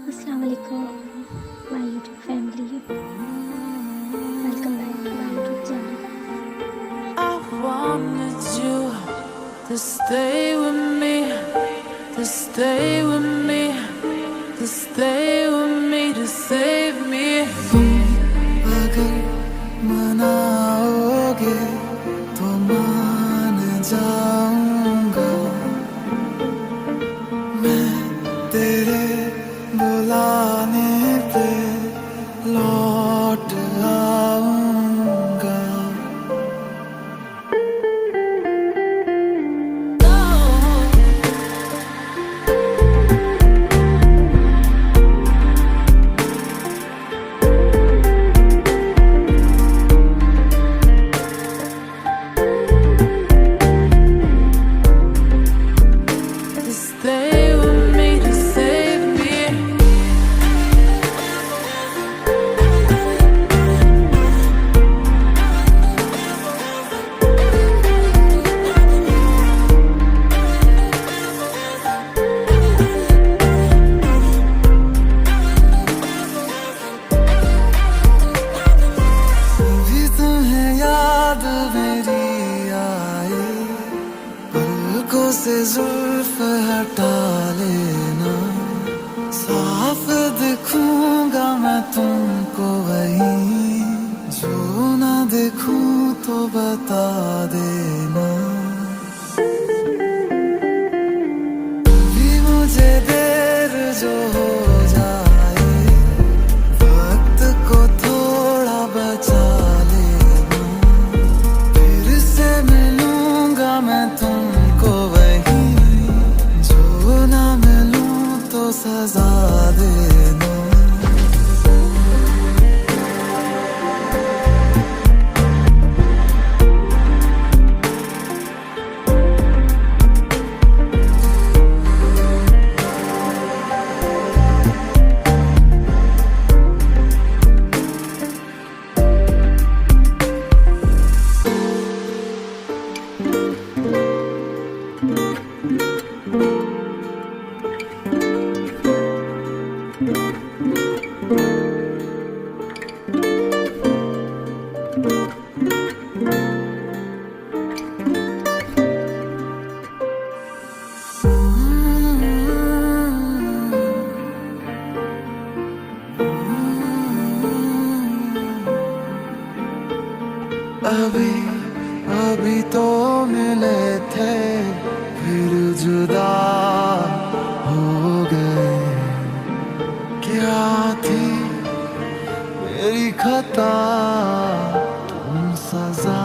अस्सलाम वालेकुम my YouTube family. Welcome back to my YouTube channel. I wanted you to stay with me, to stay with me, to stay with me, to save me. अगर मनाओगे तो मान जाऊंगा, मैं तेरे बुलाने पे लौट आऊंगा। To stay with me, to save me. भी तुम्हें याद मेरी आए, पलकों से जुल्फ हटा लेना, साफ दिखूंगा मैं तुमको वहीं, जो ना देखूं तो बता देना। भी मुझे देर जो हो जाए, वक्त को थोड़ा बचा लेना, फिर से मिलूंगा मैं तुमको वहीं, जो ना मिलूं तो सजा देना। अभी अभी तो मिले थे, फिर जुदा हो गए। क्या थी मेरी खता, तुम सजा